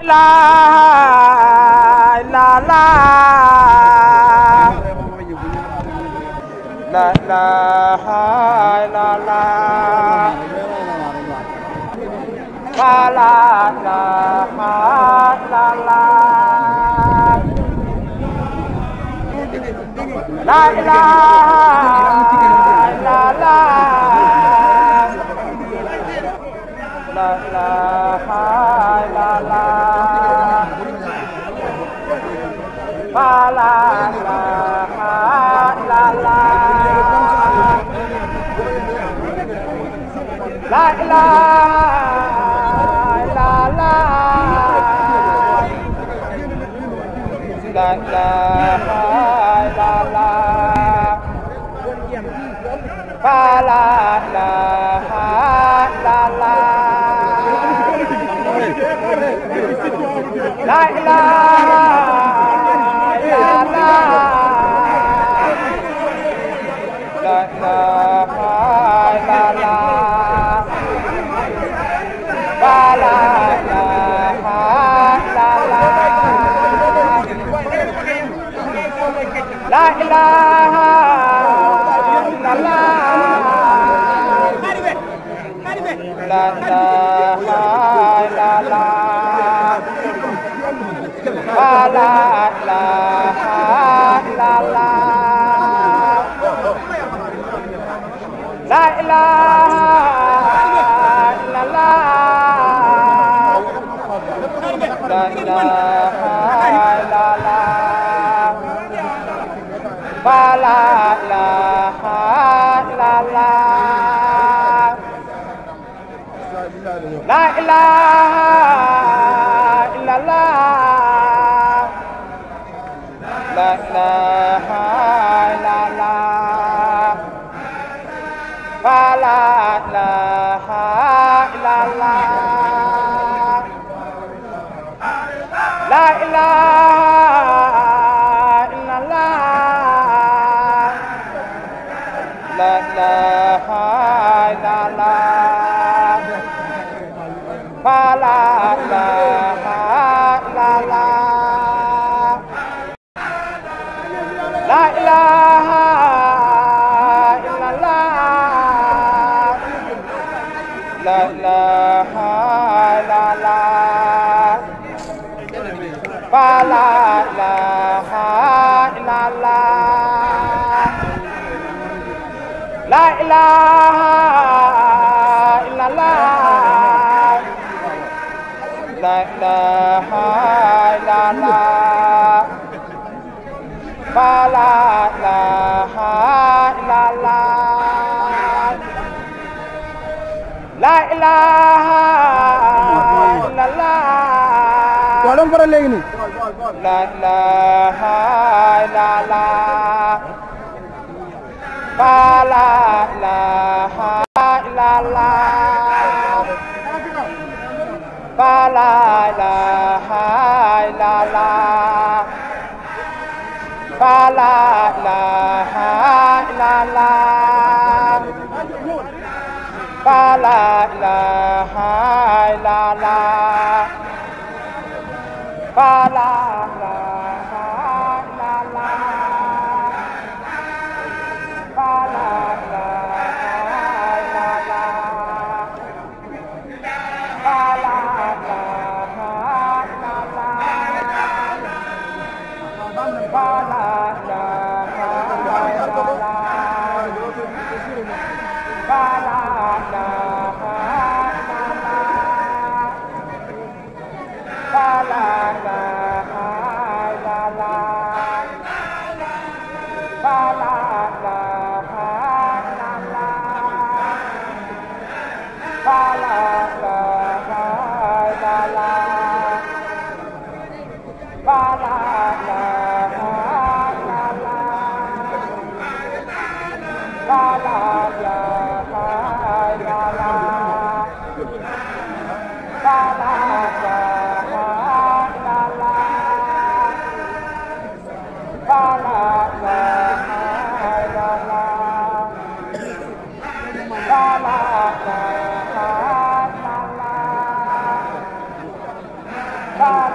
la la la la la la la la la la la la la la la la la la la fa la la la la la la la la la la la la fa la la la la la la la ilaha illallah la ilaha illallah la ilaha illallah la ilaha illallah la ilaha illallah fa la ilaha illallah la ilaha illallah la ilaha illallah fa la ilaha illallah la ilaha illallah la ilaha illallah fa la ilaha illallah la ilaha illallah la ilaha illallah fa la ilaha illallah la ilaha illallah la ilaha illallah fa la ilaha illallah la ilaha illallah waaw dama faral léegi nii la ilaha illallah fa la ilaha illallah fa la ilaha illallah fa la ilaha illallah fa la ilaha illallah fa la ilaha illallah fa la la La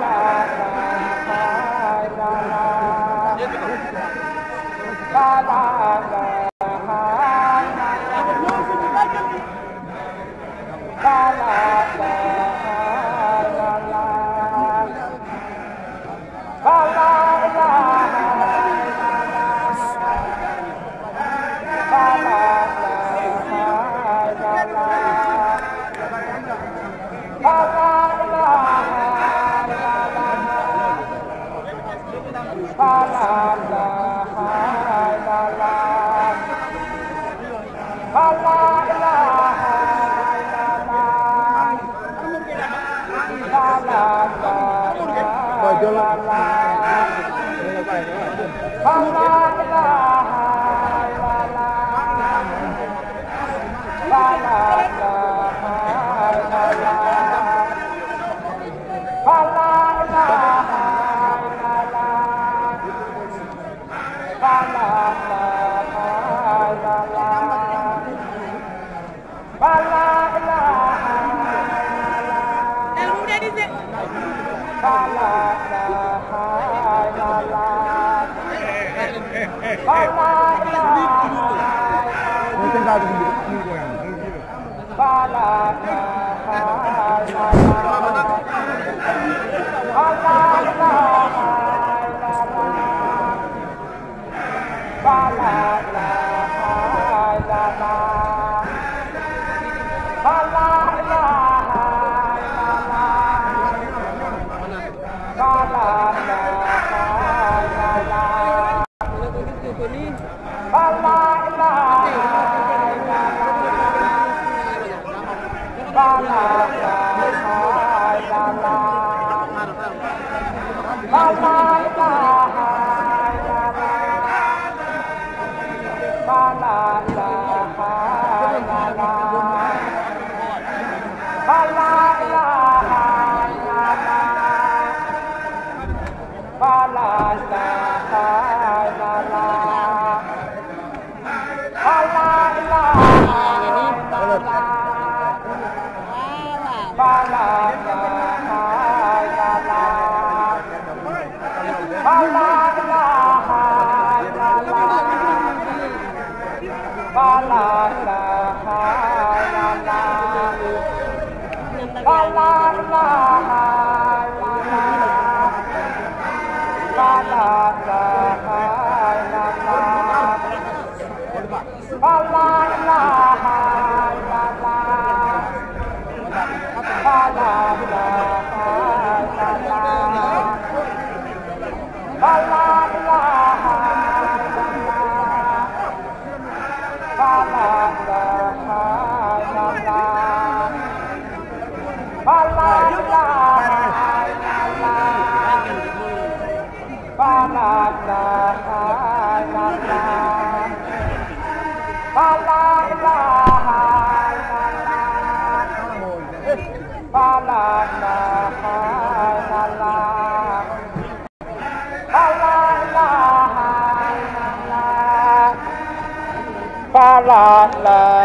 la la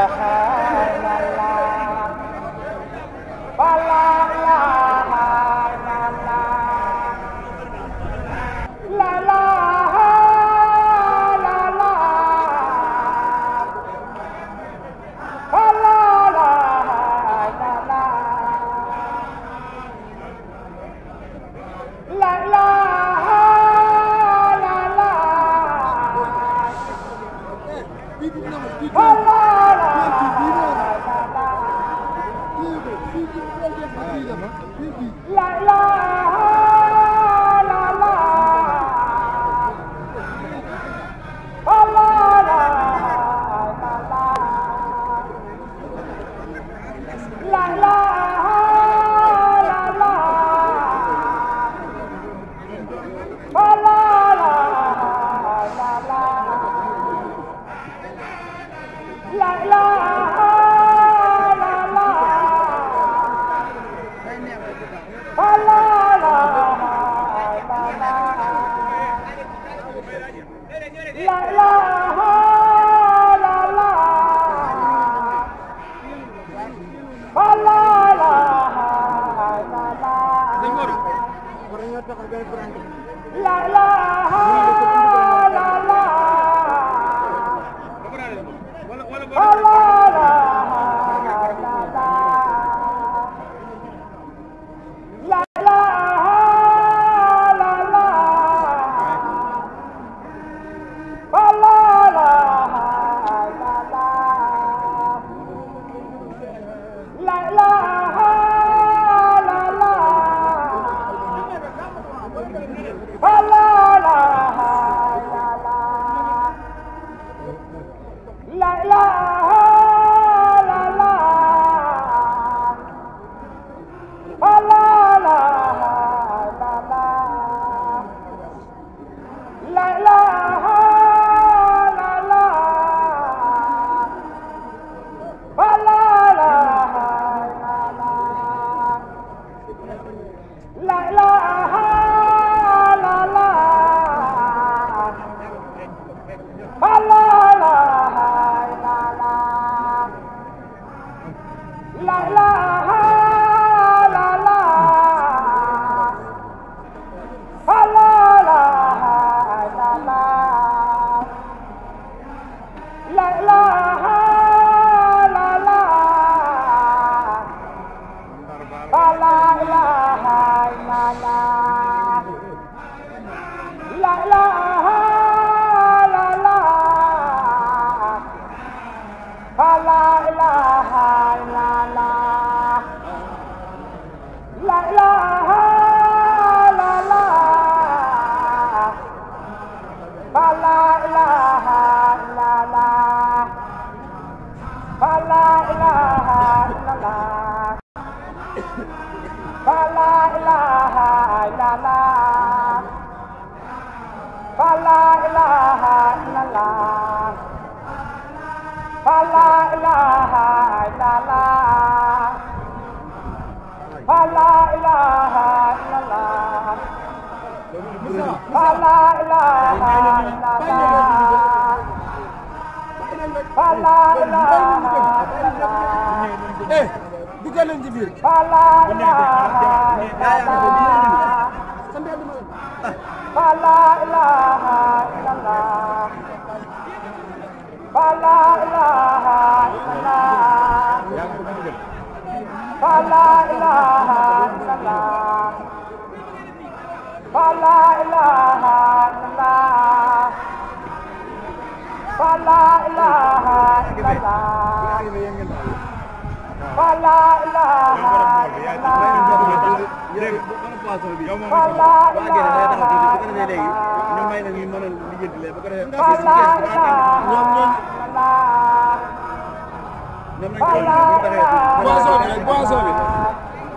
la ilaha la la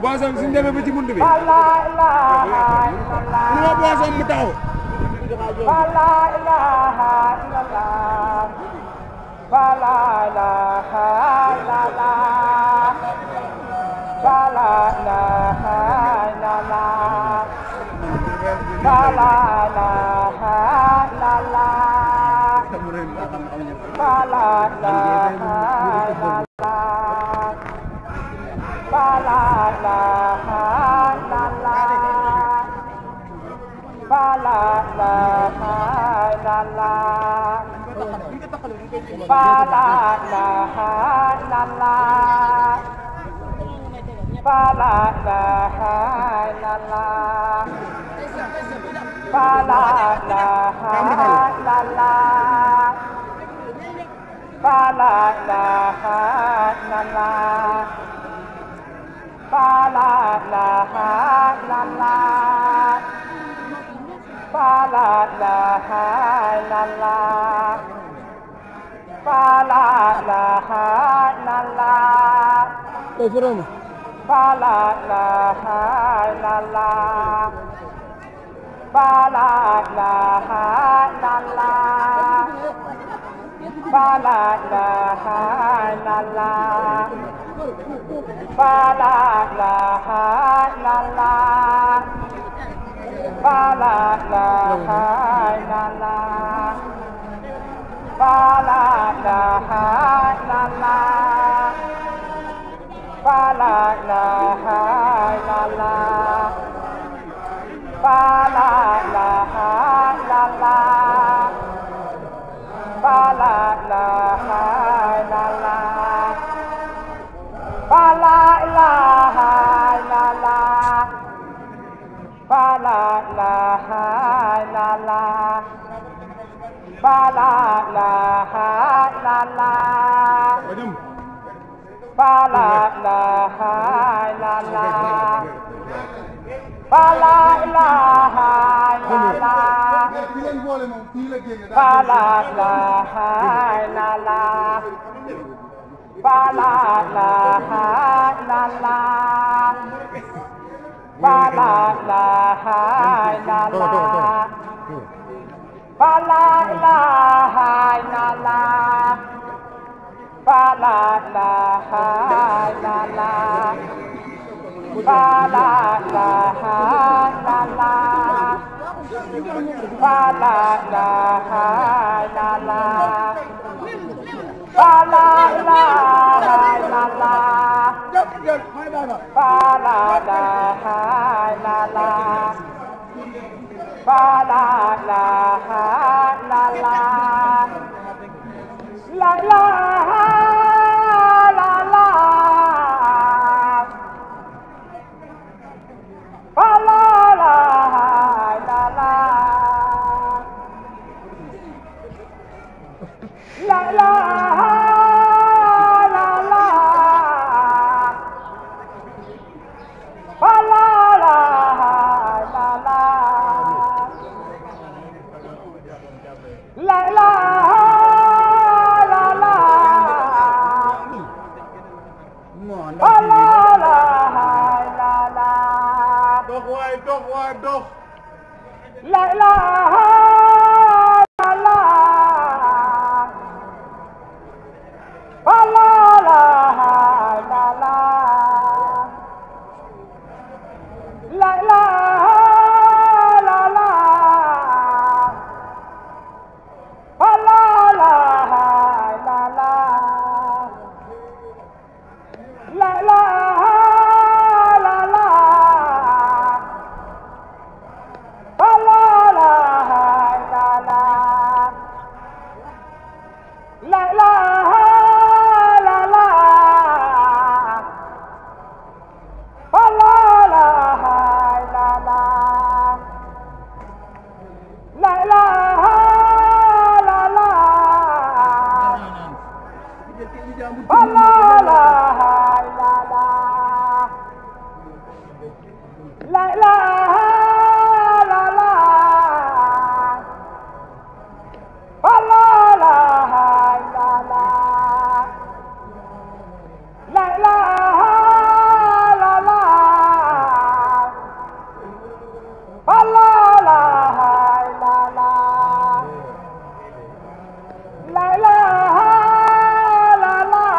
boisson suñu demee ba ci bunt bi ñu boisson mu taxaw la ilaha illallah la ilaha illallah la ilaha illallah la ilaha illallah la ilaha illallah fa la ilaha illallah fa la ilaha illallah fa la ilaha illallah fa la ilaha illallah fa la ilaha illallah fa la ilaha illallah fa la ilaha illallah fa la ilaha illallah fa la ilaha illallah fa la ilaha illallah fa la ilaha illallah fa la ilaha illallah fa la ilaha illallah fa la ilaha illallah fa la ilaha illallah fa la ilaha illallah fa la ilaha illallah la ilaha illallah fa la ilaha illallah la ilaha illallah fa la ilaha illallah la ilaha illallah fa la ilaha illallah dox waay dox waay dox la ilaha illallah fa la ilaha illallah la ilaha illallah fa la ilaha illallah la ilaha illallah fa la ilaha illallah la ilaha illallah fa la ilaha illallah la ilaha illallah fa la ilaha illallah la ilaha illallah fa la ilaha illallah la ilaha illallah fa la ilaha illallah la ilaha illallah fa la ilaha illallah la ilaha illallah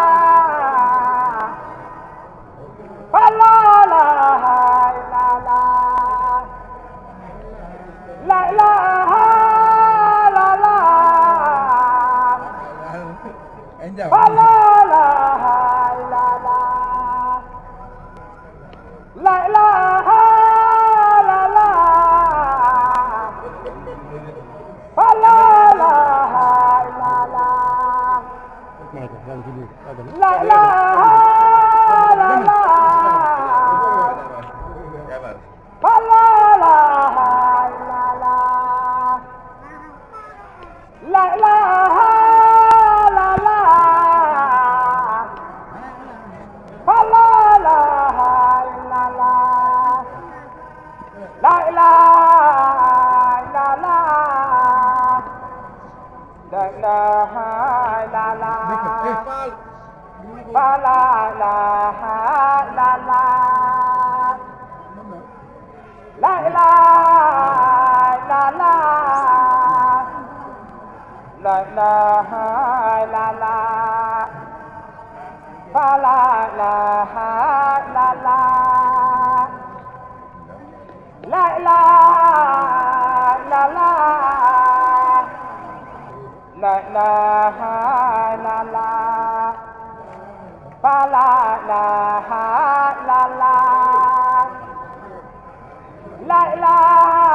fa la ilaha illallah la ilaha illallah fa la ilaha illallah la ilaha illallah fa la ilaha illallah la ilaha illallah fa la ilaha illallah la ilaha illallah la ilaha illallah fa la ilaha illallah la ilaha illallah la ilaha illallah fa la ilaha illallah la ilaha illallah la ilaha illallah fa la ilaha illallah la ilaha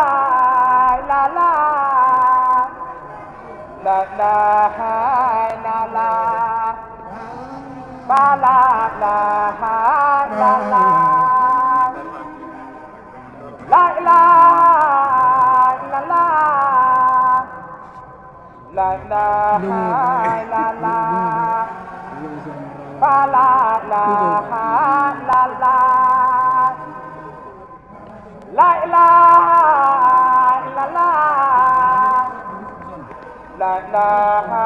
la ilaha illallah la ilaha illallah fa la ilaha illallah la ilaha illallah la ilaha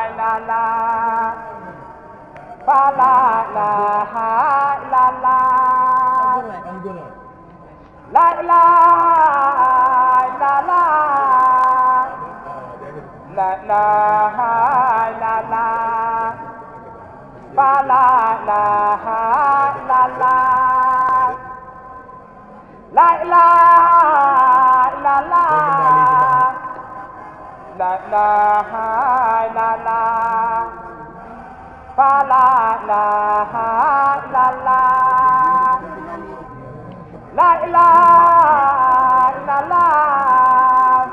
illallah fa la ilaha illallah la ilaha illallah la ilaha illallah fa la ilaha illallah la ilaha illallah la ilaha illallah fa la ilaha illallah la ilaha illallah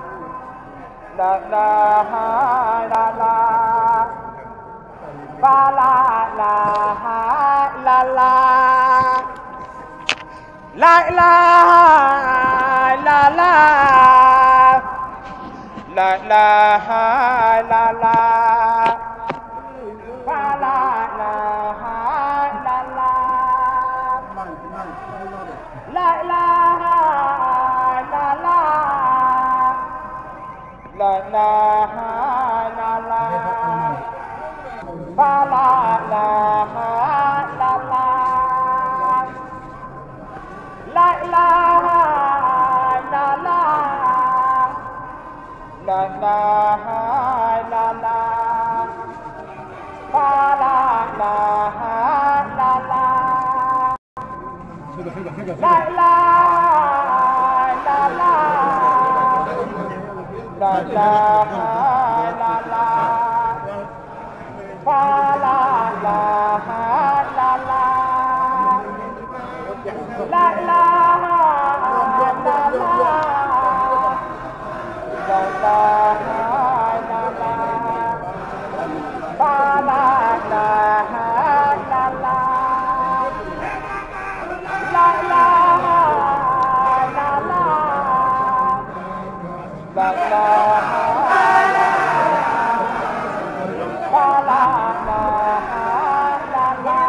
la ilaha illallah fa la ilaha illallah la ilaha illallah la ilaha illallah fa la ilaha illallah la ilaha illallah la ilaha illallah fa la ilaha illallah la ilaha illallah la ilaha illallah fa la ilaha illallah la ilaha illallah la ilaha illallah fa la ilaha illallah la ilaha illallah la ilaha illallah fa la ilaha illallah la ilaha illallah la ilaha fa la ilaha illallah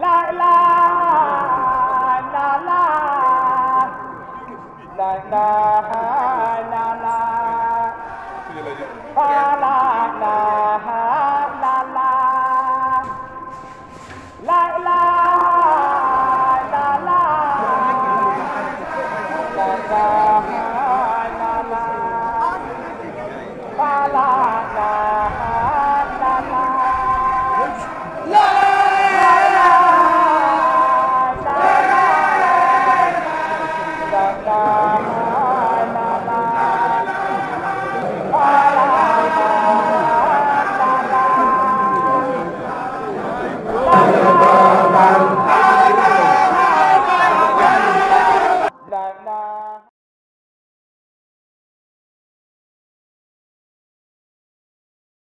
la ilaha illallah la ilaha